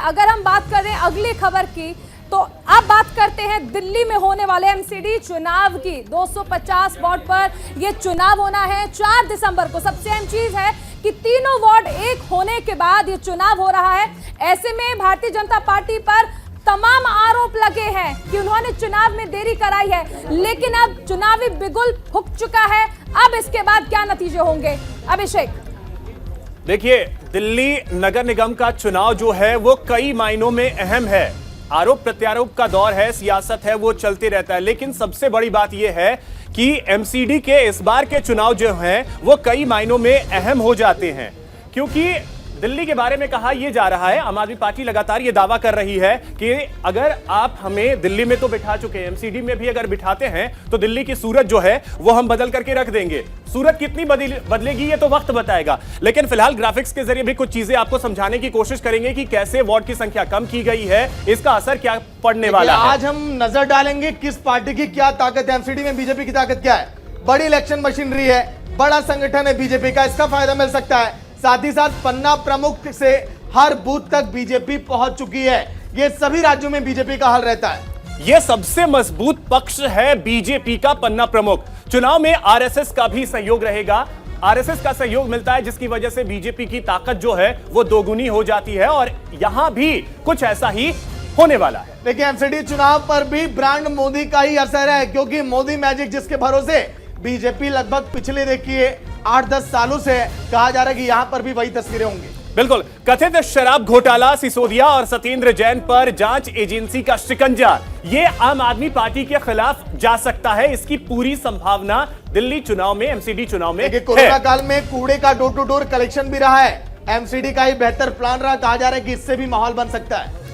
अगर हम बात करें अगली खबर की, तो अब बात करते हैं दिल्ली में होने वाले एमसीडी चुनाव की। 250 वार्ड पर यह चुनाव होना है 4 दिसंबर को। सबसे अहम चीज है कि तीनों वार्ड एक होने के बाद ये चुनाव हो रहा है। ऐसे में भारतीय जनता पार्टी पर तमाम आरोप लगे हैं कि उन्होंने चुनाव में देरी कराई है, लेकिन अब चुनावी बिगुल फूंक चुका है। अब इसके बाद क्या नतीजे होंगे, अभिषेक? देखिए, दिल्ली नगर निगम का चुनाव जो है वो कई मायनों में अहम है। आरोप प्रत्यारोप का दौर है, सियासत है, वो चलते रहता है, लेकिन सबसे बड़ी बात यह है कि एमसीडी के इस बार के चुनाव जो हैं वो कई मायनों में अहम हो जाते हैं। क्योंकि दिल्ली के बारे में कहा यह जा रहा है, आम आदमी पार्टी लगातार यह दावा कर रही है कि अगर आप हमें दिल्ली में तो बिठा चुके हैं, एमसीडी में भी अगर बिठाते हैं तो दिल्ली की सूरत जो है वो हम बदल करके रख देंगे। सूरत कितनी बदलेगी ये तो वक्त बताएगा, लेकिन फिलहाल ग्राफिक्स के जरिए भी कुछ चीजें आपको समझाने की कोशिश करेंगे कि कैसे वार्ड की संख्या कम की गई है, इसका असर क्या पड़ने वाला है। आज हम नजर डालेंगे किस पार्टी की क्या ताकत है, एमसीडी में बीजेपी की ताकत क्या है। बड़ी इलेक्शन मशीनरी है, बड़ा संगठन है बीजेपी का, इसका फायदा मिल सकता है। साथ ही साथ पन्ना प्रमुख से हर बूथ तक बीजेपी पहुंच चुकी है। ये सभी राज्यों में बीजेपी का हाल रहता है। यह सबसे मजबूत पक्ष है बीजेपी का पन्ना प्रमुख। चुनाव में आरएसएस का भी सहयोग रहेगा। आरएसएस का सहयोग मिलता है, जिसकी वजह से बीजेपी की ताकत जो है वो दोगुनी हो जाती है, और यहां भी कुछ ऐसा ही होने वाला है। देखिए, एमसीडी चुनाव पर भी ब्रांड मोदी का ही असर है, क्योंकि मोदी मैजिक जिसके भरोसे बीजेपी लगभग पिछले देखिए 8-10 सालों से कहा जा रहा है कि यहां पर भी वही तस्वीरें होंगी। बिल्कुल, कथित शराब घोटाला, सिसोदिया और सत्येंद्र जैन पर जांच एजेंसी का शिकंजा, ये आम आदमी पार्टी के खिलाफ जा सकता है। इसकी पूरी संभावना दिल्ली चुनाव में, एमसीडी चुनाव में है। कोरोना काल में कूड़े का डोर टू डोर कलेक्शन भी रहा है, एमसीडी का ही बेहतर प्लान रहा। कहा जा रहा है कि इससे भी माहौल बन सकता है।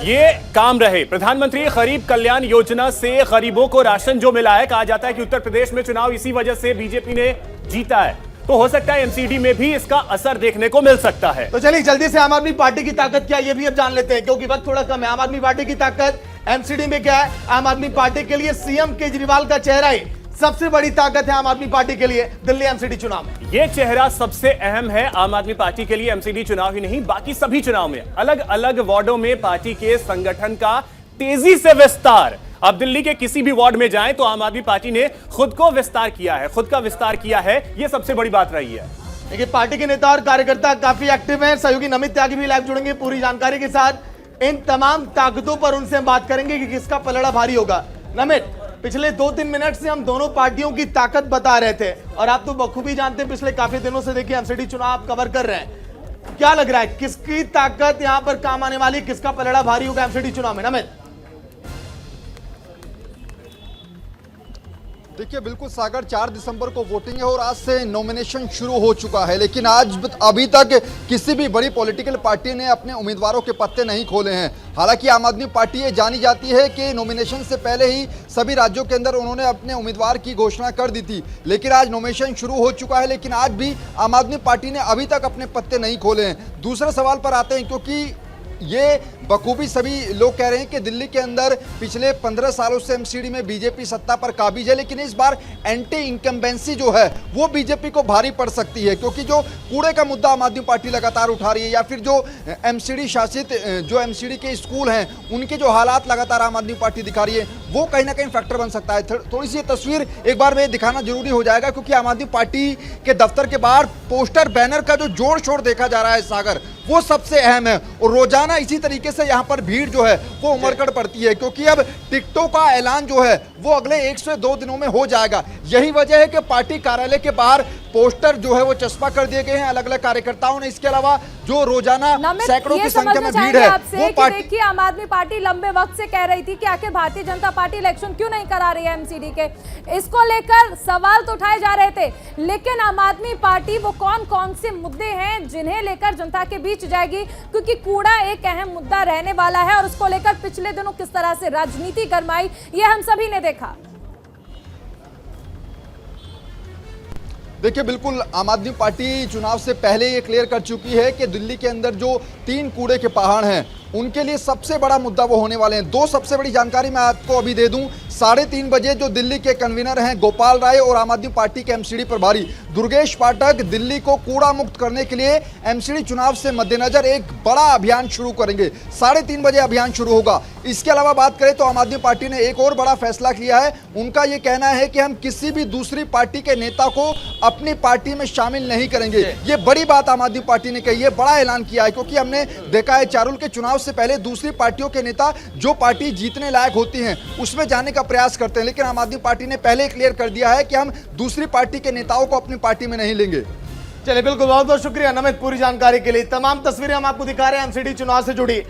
ये काम रहे। प्रधानमंत्री गरीब कल्याण योजना से गरीबों को राशन जो मिला है, कहा जाता है कि उत्तर प्रदेश में चुनाव इसी वजह से बीजेपी ने जीता है, तो हो सकता है एमसीडी में भी इसका असर देखने को मिल सकता है। तो चलिए जल्दी से आम आदमी पार्टी की ताकत क्या है ये भी अब जान लेते हैं, क्योंकि वक्त थोड़ा कम है। आम आदमी पार्टी की ताकत एमसीडी में क्या है? आम आदमी पार्टी के लिए सीएम केजरीवाल का चेहरा ही सबसे बड़ी ताकत है आम आदमी पार्टी के लिए दिल्ली एमसीडी चुनाव में। यह चेहरा सबसे अहम है आम आदमी पार्टी के लिए, एमसीडी चुनाव ही नहीं बाकी सभी चुनाव में। अलग अलग वार्डों में पार्टी के संगठन का तेजी से विस्तार। अब दिल्ली के किसी भी वार्ड में जाएं तो आम आदमी पार्टी ने खुद को विस्तार किया है, खुद का विस्तार किया है, यह सबसे बड़ी बात रही है। देखिए, पार्टी के नेता और कार्यकर्ता काफी एक्टिव हैं। सहयोगी नमित त्यागी भी लाइव जुड़ेंगे पूरी जानकारी के साथ। इन तमाम ताकतों पर उनसे हम बात करेंगे कि किसका पलड़ा भारी होगा। नमित, पिछले 2-3 मिनट से हम दोनों पार्टियों की ताकत बता रहे थे, और आप तो बखूबी जानते हैं पिछले काफी दिनों से देखिए एमसीडी चुनाव आप कवर कर रहे हैं। क्या लग रहा है किसकी ताकत यहां पर काम आने वाली, किसका पलड़ा भारी होगा एमसीडी चुनाव में? नमित, देखिए बिल्कुल सागर, 4 दिसंबर को वोटिंग है और आज से नॉमिनेशन शुरू हो चुका है, लेकिन आज अभी तक किसी भी बड़ी पॉलिटिकल पार्टी ने अपने उम्मीदवारों के पत्ते नहीं खोले हैं। हालांकि आम आदमी पार्टी ये जानी जाती है कि नॉमिनेशन से पहले ही सभी राज्यों के अंदर उन्होंने अपने उम्मीदवार की घोषणा कर दी थी, लेकिन आज नॉमिनेशन शुरू हो चुका है, लेकिन आज भी आम आदमी पार्टी ने अभी तक अपने पत्ते नहीं खोले हैं। दूसरे सवाल पर आते हैं, क्योंकि ये बखूबी सभी लोग कह रहे हैं कि दिल्ली के अंदर पिछले 15 सालों से एमसीडी में बीजेपी सत्ता पर काबिज है, लेकिन इस बार एंटी इनकम्बेंसी जो है वो बीजेपी को भारी पड़ सकती है, क्योंकि जो कूड़े का मुद्दा आम आदमी पार्टी लगातार उठा रही है, या फिर जो एमसीडी शासित जो एमसीडी के स्कूल हैं उनके जो हालात लगातार आम आदमी पार्टी दिखा रही है, वो कहीं ना कहीं फैक्टर बन सकता है। थोड़ी सी तस्वीर एक बार में दिखाना जरूरी हो जाएगा, क्योंकि आम आदमी पार्टी के दफ्तर के बाहर पोस्टर बैनर का जो जोर शोर देखा जा रहा है सागर, वो सबसे अहम है। और रोजाना इसी तरीके से यहाँ पर भीड़ जो है वो उमड़कर पड़ती है, क्योंकि अब टिकटों का ऐलान जो है वो अगले 1 से 2 दिनों में हो जाएगा। यही वजह है कि पार्टी कार्यालय के बाहर पोस्टर जो है वो चस्पा कर दिए गए हैं अलग अलग कार्यकर्ताओं ने। इसके अलावा जो रोजाना सैकड़ों की संख्या में भीड़ है वो पार्टी, देखिए आम आदमी पार्टी लंबे वक्त से कह रही थी कि आखिर भारतीय जनता पार्टी इलेक्शन क्यों नहीं करा रही है एमसीडी के, इसको लेकर सवाल तो उठाए जा रहे थे, लेकिन आम आदमी पार्टी वो कौन कौन से मुद्दे हैं जिन्हें लेकर जनता के बीच जाएगी, क्योंकि कूड़ा एक अहम मुद्दा रहने वाला है और उसको लेकर पिछले दिनों किस तरह से राजनीति गरमाई ये हम सभी ने देखा। देखिए बिल्कुल आम आदमी पार्टी चुनाव से पहले ये क्लियर कर चुकी है कि दिल्ली के अंदर जो 3 कूड़े के पहाड़ हैं उनके लिए सबसे बड़ा मुद्दा वो होने वाले हैं। दो सबसे बड़ी जानकारी मैं आपको अभी दे दूं। 3:30 बजे जो दिल्ली के कन्वीनर हैं गोपाल राय और आम आदमी पार्टी के एमसीडी प्रभारी दुर्गेश पाठक दिल्ली को कूड़ा मुक्त करने के लिए एमसीडी चुनाव से मद्देनजर एक बड़ा अभियान शुरू करेंगे। 3:30 बजे अभियान शुरू होगा। इसके अलावा बात करें तो आम आदमी पार्टी ने एक और बड़ा फैसला किया है। उनका यह कहना है कि हम किसी भी दूसरी पार्टी के नेता को अपनी पार्टी में शामिल नहीं करेंगे। ये बड़ी बात आम आदमी पार्टी ने कही है, बड़ा ऐलान किया है, क्योंकि हमने देखा है चारुल के चुनाव से पहले दूसरी पार्टियों के नेता जो पार्टी जीतने लायक होती हैं उसमें जाने का प्रयास करते हैं, लेकिन आम आदमी पार्टी ने पहले क्लियर कर दिया है कि हम दूसरी पार्टी के नेताओं को अपनी पार्टी में नहीं लेंगे। चलिए, बिल्कुल, बहुत बहुत शुक्रिया नमित पूरी जानकारी के लिए। तमाम तस्वीरें हम आपको दिखा रहे हैं एमसीडी चुनाव से जुड़ी।